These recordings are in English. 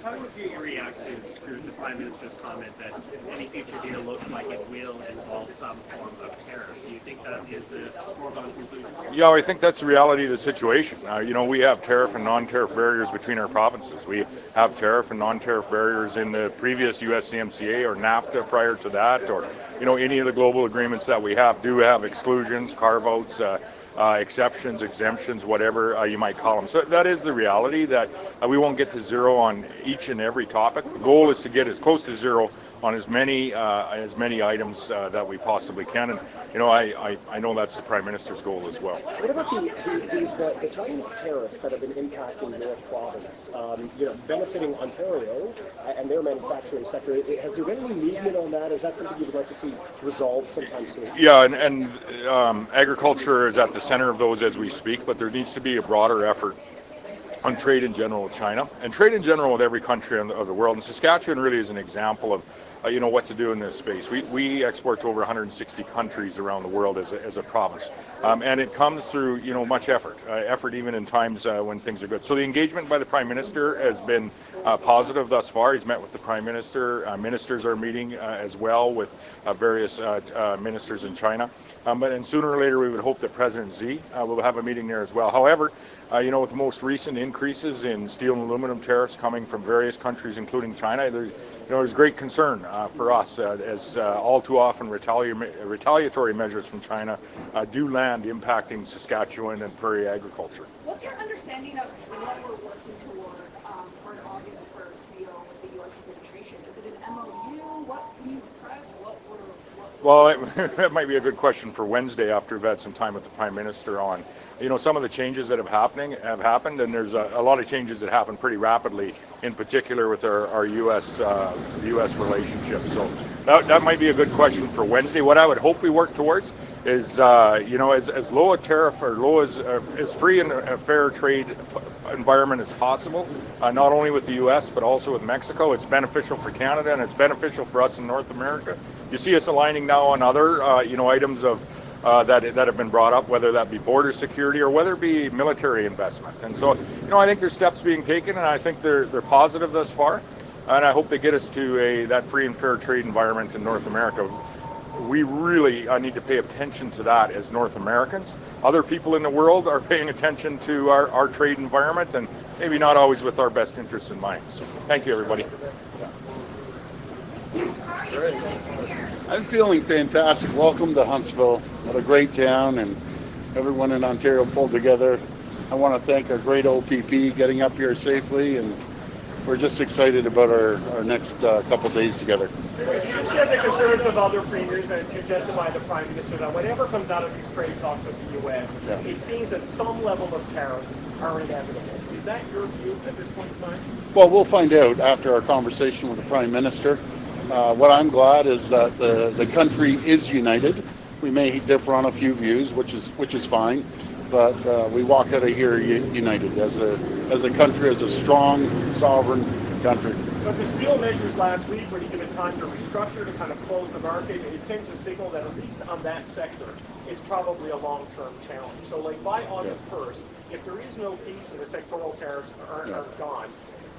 How would you react to the Prime Minister's comment that any future deal looks like it will involve some form of tariff? Do you think that is the foregone conclusion? Yeah, I think that's the reality of the situation. We have tariff and non-tariff barriers between our provinces. We have tariff and non-tariff barriers in the previous USCMCA or NAFTA prior to that, or any of the global agreements that we have do have exclusions, carve-outs, exceptions, exemptions, whatever you might call them. So that is the reality, that we won't get to zero on each and every topic. The goal is to get as close to zero on as many items that we possibly can, and I know that's the Prime Minister's goal as well. What about the Chinese tariffs that have been impacting your province, benefiting Ontario and their manufacturing sector? Has there been any movement on that? Is that something you'd like to see resolved sometime soon? Yeah, and agriculture is at the center of those as we speak, but there needs to be a broader effort on trade in general with China, and trade in general with every country of the world. And Saskatchewan really is an example of what to do in this space. We export to over 160 countries around the world as a province, and it comes through much effort even in times when things are good. So the engagement by the Prime Minister has been positive thus far. He's met with the Prime Minister. Ministers are meeting as well with various ministers in China. But sooner or later we would hope that President Xi will have a meeting there as well. However, with the most recent increases in steel and aluminum tariffs coming from various countries, including China, there's great concern for us as all too often retaliatory measures from China do land impacting Saskatchewan and prairie agriculture. What's your understanding of what we're working toward for an August 1st deal with the U.S. administration? Is it an MOU? What can you describe? Well, that might be a good question for Wednesday after we've had some time with the Prime Minister on, some of the changes that have happened, and there's a lot of changes that happen pretty rapidly, in particular with our U.S. relationship. So that might be a good question for Wednesday. What I would hope we work towards is, as low a tariff or as free and a fair trade environment as possible, not only with the U.S. but also with Mexico. It's beneficial for Canada and it's beneficial for us in North America. You see us aligning now on other, items of that have been brought up, whether that be border security or whether it be military investment. And so, I think there's steps being taken, and I think they're positive thus far. And I hope they get us to that free and fair trade environment in North America. We really need to pay attention to that as North Americans. Other people in the world are paying attention to our trade environment, and maybe not always with our best interests in mind. So thank you, everybody. Great. I'm feeling fantastic. Welcome to Huntsville. What a great town, and everyone in Ontario pulled together. I want to thank our great OPP getting up here safely, and we're just excited about our next couple days together. You share the concerns of other premiers and suggested by the Prime Minister that whatever comes out of these trade talks with the U.S., it seems that some level of tariffs are inevitable. Is that your view at this point in time? Well, we'll find out after our conversation with the Prime Minister. What I'm glad is that the country is united. We may differ on a few views, which is fine, but we walk out of here united as a country, as a strong, sovereign country. But the steel measures last week, were given time to restructure, to kind of close the market, it sends a signal that at least on that sector, it's probably a long-term challenge. So by August 1st, if there is no peace and the sectoral tariffs are gone,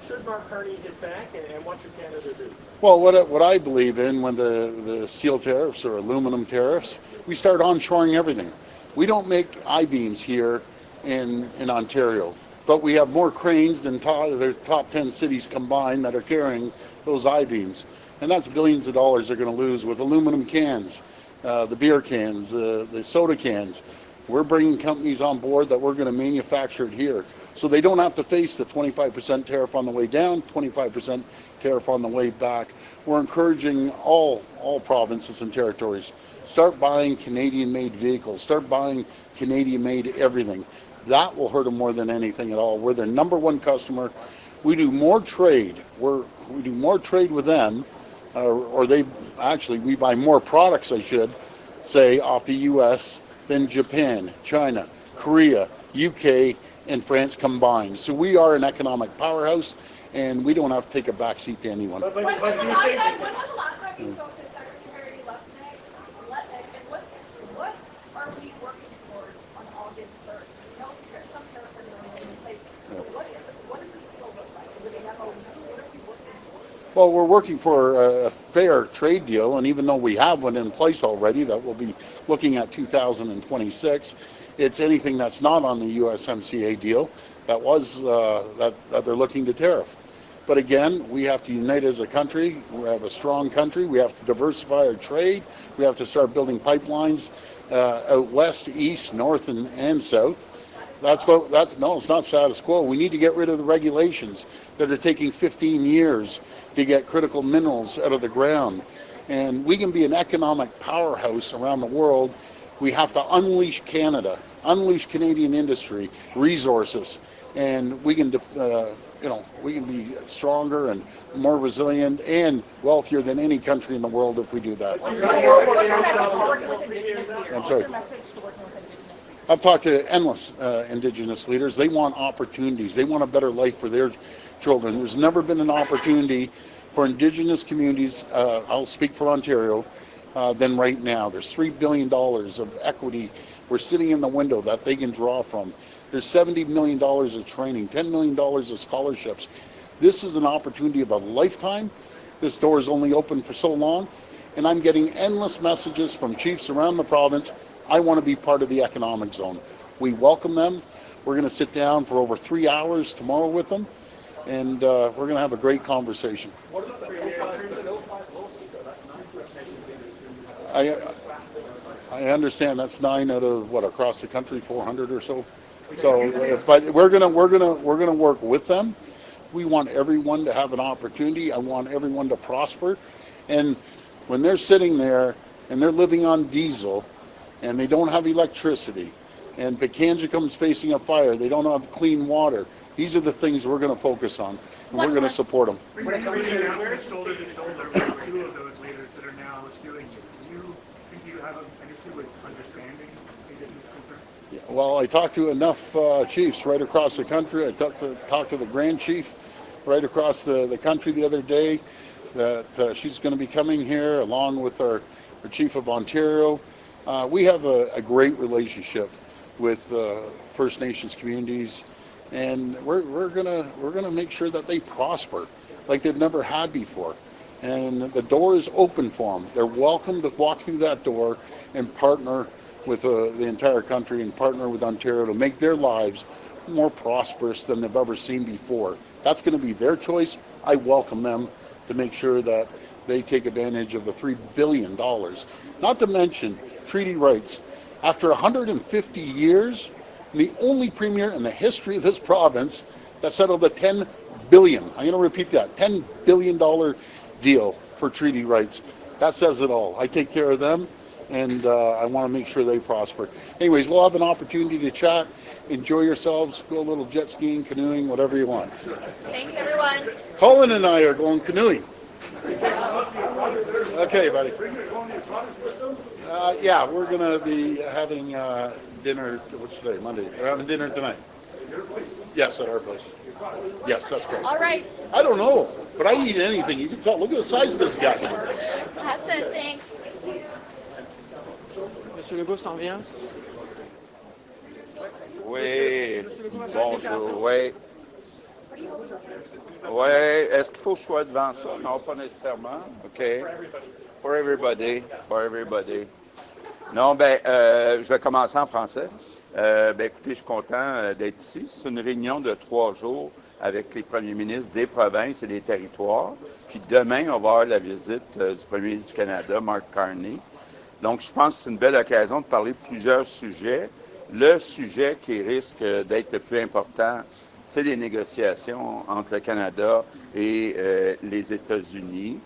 should Mark Carney get back, and what should Canada do? Well, what I believe in when the steel tariffs or aluminum tariffs, we start onshoring everything. We don't make I-beams here in Ontario, but we have more cranes than the top 10 cities combined that are carrying those I-beams. And that's billions of dollars they're going to lose with aluminum cans, the beer cans, the soda cans. We're bringing companies on board that we're going to manufacture it here. So they don't have to face the 25% tariff on the way down, 25% tariff on the way back. We're encouraging all provinces and territories, start buying Canadian-made vehicles, start buying Canadian-made everything. That will hurt them more than anything at all. We're their number one customer. We do more trade. We do more trade with them, we buy more products, I should say, off the U.S. than Japan, China, Korea, UK, and France combined. So we are an economic powerhouse, and we don't have to take a backseat to anyone. When was the last time you spoke to Secretary Legault, and what are we working towards on August 1st? Some tariffs are going to be in place. What does this still look like? Is it an MOU? What are we Well, we're working for a fair trade deal, and even though we have one in place already that we'll be looking at 2026, it's anything that's not on the USMCA deal that was that they're looking to tariff. But again, we have to unite as a country. We have a strong country. We have to diversify our trade. We have to start building pipelines out west, east, north, and south. No, it's not status quo. We need to get rid of the regulations that are taking 15 years to get critical minerals out of the ground. And we can be an economic powerhouse around the world. We have to unleash Canada, unleash Canadian industry, resources, and we can, we can be stronger and more resilient and wealthier than any country in the world if we do that. What's your message to working with Indigenous leaders? I'm sorry. What's your message to working with Indigenous leaders? I've talked to endless Indigenous leaders. They want opportunities. They want a better life for their children. There's never been an opportunity for Indigenous communities, I'll speak for Ontario, than right now. There's $3 billion of equity we're sitting in the window that they can draw from. There's $70 million of training, $10 million of scholarships. This is an opportunity of a lifetime. This door is only open for so long, and I'm getting endless messages from chiefs around the province. I want to be part of the economic zone. We welcome them. We're going to sit down for over 3 hours tomorrow with them, and we're going to have a great conversation. I understand that's 9 out of what, across the country, 400 or so. So, but we're gonna work with them. We want everyone to have an opportunity. I want everyone to prosper. And when they're sitting there and they're living on diesel and they don't have electricity, and Pekanja comes facing a fire, they don't have clean water. These are the things we're going to focus on, and we're going to support them. When it comes to shoulder to shoulder with 2 of those leaders that are now suing you, do you think you have an issue with understanding Indigenous concerns? Yeah, well, I talked to enough chiefs right across the country. I talked to the Grand Chief right across the country the other day that she's going to be coming here along with our Chief of Ontario. We have a great relationship with First Nations communities, and we're gonna make sure that they prosper like they've never had before. And the door is open for them. They're welcome to walk through that door and partner with the entire country and partner with Ontario to make their lives more prosperous than they've ever seen before. That's going to be their choice. I welcome them to make sure that they take advantage of the $3 billion. Not to mention treaty rights. After 150 years, the only premier in the history of this province that settled a $10 billion, I'm going to repeat that, $10 billion deal for treaty rights. That says it all. I take care of them, and I want to make sure they prosper. Anyways, we'll have an opportunity to chat. Enjoy yourselves. Go a little jet skiing, canoeing, whatever you want. Thanks, everyone. Colin and I are going canoeing. Okay, buddy. Yeah, we're going to be having dinner. What's today? Monday. We're having dinner tonight. Yes, at our place. Yes, that's great. All right. I don't know, but I eat anything. You can tell. Look at the size of this guy. That's it. Thanks. Monsieur Legault s'en vient. Oui, bonjour, oui. Oui, est-ce qu'il faut que je sois devant ça? Non, pas nécessairement. OK. For everybody, for everybody. Non, je vais commencer en français. Écoutez, je suis content d'être ici. C'est une réunion de 3 jours avec les premiers ministres des provinces et des territoires. Puis demain, on va avoir la visite du premier ministre du Canada, Mark Carney. Donc, je pense que c'est une belle occasion de parler de plusieurs sujets. Le sujet qui risque d'être le plus important, c'est les négociations entre le Canada et les États-Unis.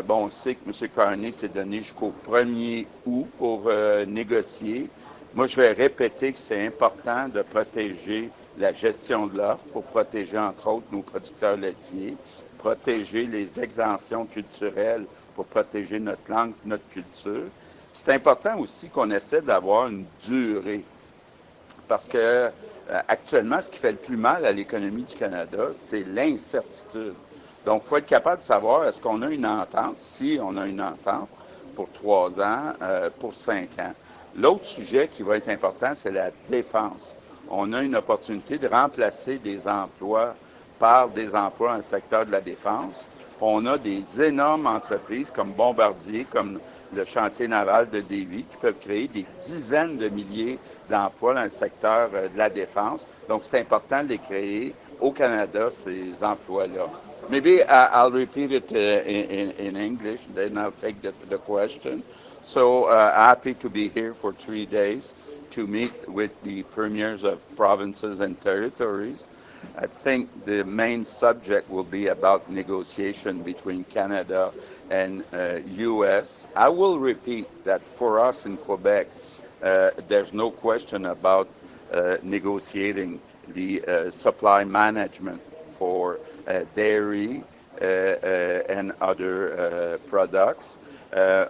On sait que M. Carney s'est donné jusqu'au 1er août pour négocier. Moi, je vais répéter que c'est important de protéger la gestion de l'offre pour protéger, entre autres, nos producteurs laitiers, protéger les exemptions culturelles pour protéger notre langue, notre culture. C'est important aussi qu'on essaie d'avoir une durée. Parce que actuellement, ce qui fait le plus mal à l'économie du Canada, c'est l'incertitude. Donc, il faut être capable de savoir, est-ce qu'on a une entente? Si on a une entente pour 3 ans, pour 5 ans. L'autre sujet qui va être important, c'est la défense. On a une opportunité de remplacer des emplois par des emplois dans le secteur de la défense. On a des énormes entreprises comme Bombardier, comme le chantier naval de Davie, qui peuvent créer des dizaines de milliers d'emplois dans le secteur de la défense. Donc, c'est important de les créer au Canada, ces emplois-là. Maybe I'll repeat it in English, then I'll take the question. So happy to be here for 3 days to meet with the premiers of provinces and territories. I think the main subject will be about negotiation between Canada and U.S. I will repeat that for us in Quebec, there's no question about negotiating the supply management for dairy and other products.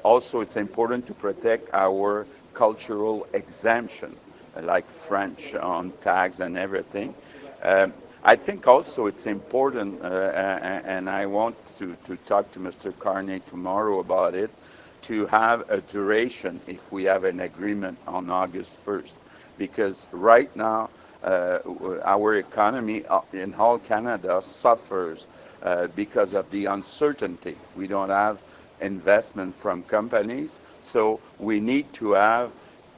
Also, it's important to protect our cultural exemption, like French on tags and everything. I think also it's important, and I want to talk to Mr. Carney tomorrow about it, to have a duration if we have an agreement on August 1st. Because right now, our economy in all Canada suffers because of the uncertainty. We don't have investment from companies, so we need to have,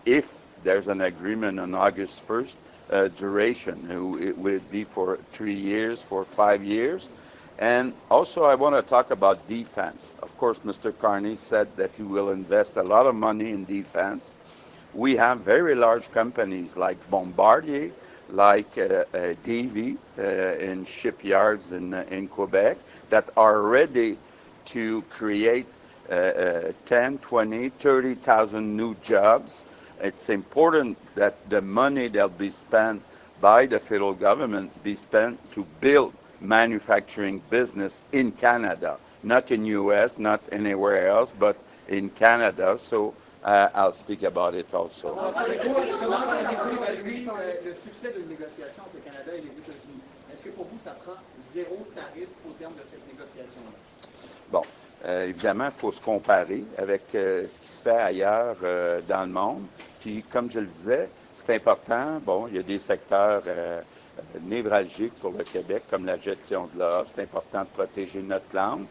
if there's an agreement on August 1st, duration. Will it be for 3 years, for 5 years? And also I want to talk about defense. Of course, Mr. Carney said that he will invest a lot of money in defense. We have very large companies like Bombardier, like Davie in shipyards in Quebec that are ready to create 10, 20, 30,000 new jobs. It's important that the money that'll be spent by the federal government be spent to build manufacturing business in Canada, not in U.S., not anywhere else, but in Canada. So I'll speak about it also. Comment avez-vous évalué le succès d'une négociation entre le Canada et les États-Unis? Est-ce que pour vous, ça prend zéro tarif au terme de cette négociation-là? Bon, évidemment, il faut se comparer avec ce qui se fait ailleurs dans le monde. Puis, comme je le disais, c'est important. Bon, il y a des secteurs névralgiques pour le Québec, comme la gestion de l'offre. C'est important de protéger notre langue.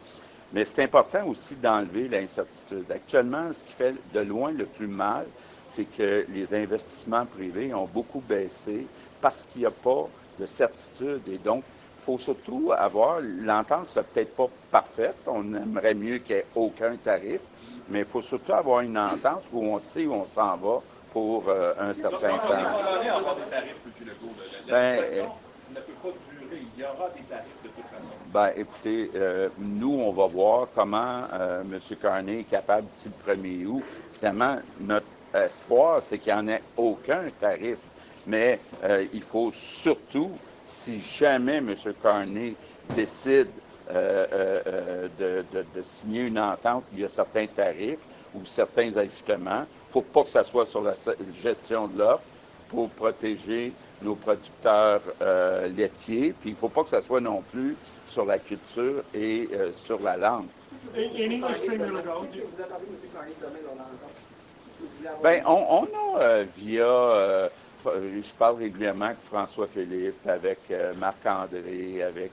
Mais c'est important aussi d'enlever l'incertitude. Actuellement, ce qui fait de loin le plus mal, c'est que les investissements privés ont beaucoup baissé parce qu'il n'y a pas de certitude. Et donc, il faut surtout avoir, l'entente ne sera peut-être pas parfaite, on aimerait mieux qu'il n'y ait aucun tarif, mais il faut surtout avoir une entente où on sait où on s'en va pour un certain temps. On va avoir des tarifs, M. Legault. La situation ne peut pas durer. Il y aura des tarifs de toute façon. Ben, écoutez, nous, on va voir comment M. Carney est capable d'ici le 1er août. Finalement, notre espoir, c'est qu'il n'y en ait aucun tarif. Mais il faut surtout, si jamais M. Carney décide de signer une entente où il y a certains tarifs ou certains ajustements, il ne faut pas que ça soit sur la gestion de l'offre pour protéger nos producteurs laitiers, puis il ne faut pas que ça soit non plus sur la culture et sur la langue. In English, Premier Legault, Vous attendez M. Carney demain dans l'entente? Bien, on a via... je parle régulièrement avec François Philippe, avec Marc-André, avec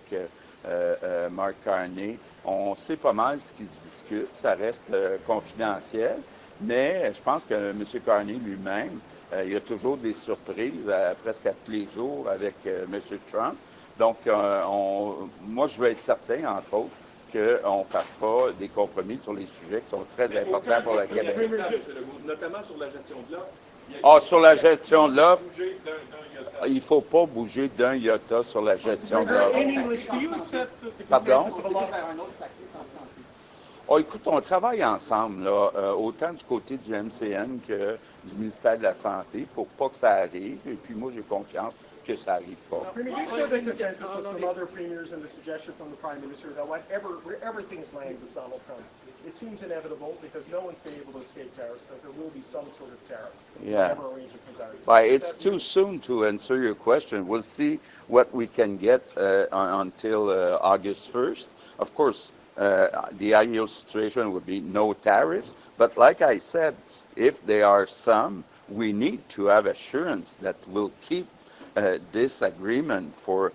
Mark Carney. On sait pas mal ce qui se discute. Ça reste confidentiel. Mais je pense que M. Carney lui-même, il y a toujours des surprises presque à tous les jours avec M. Trump. Donc, moi, je veux être certain, entre autres, qu'on ne fasse pas des compromis sur les sujets qui sont très importants pour le Québec. Notamment sur la gestion de l'offre. Ah, sur la gestion de l'offre, il ne faut pas bouger d'un iota sur la gestion de l'offre. In English, do you accept the Pardon? consensus of a lot? Vers un autre sacré en santé. Oh, écoute, on travaille ensemble, là, autant du côté du MCN que du ministère de la Santé, pour pas que ça arrive. Et puis moi, j'ai confiance que ça n'arrive pas. Premier, do you share the consensus of some other premiers and the suggestion from the Prime Minister that wherever things land with Donald Trump, it seems inevitable because no one's been able to escape tariffs, that there will be some sort of tariff. Yeah. Whatever arrangement comes out. Well, it's too soon to answer your question. We'll see what we can get until August 1st. Of course, the ideal situation would be no tariffs. But like I said, if there are some, we need to have assurance that we'll keep this agreement for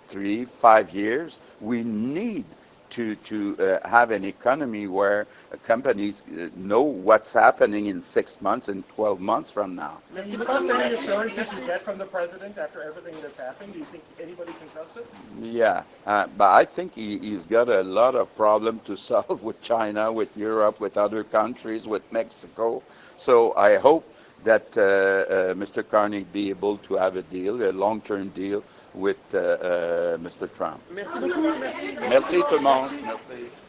3-5 years. We need to have an economy where companies know what's happening in 6 months and 12 months from now. Do you trust any assurances you get from the president after everything that's happened? Do you think anybody can trust it? Yeah, but I think he's got a lot of problems to solve with China, with Europe, with other countries, with Mexico. So I hope that Mr. Carney be able to have a deal, a long-term deal with Mr. Trump. Merci beaucoup. Merci. Merci tout le monde. Merci.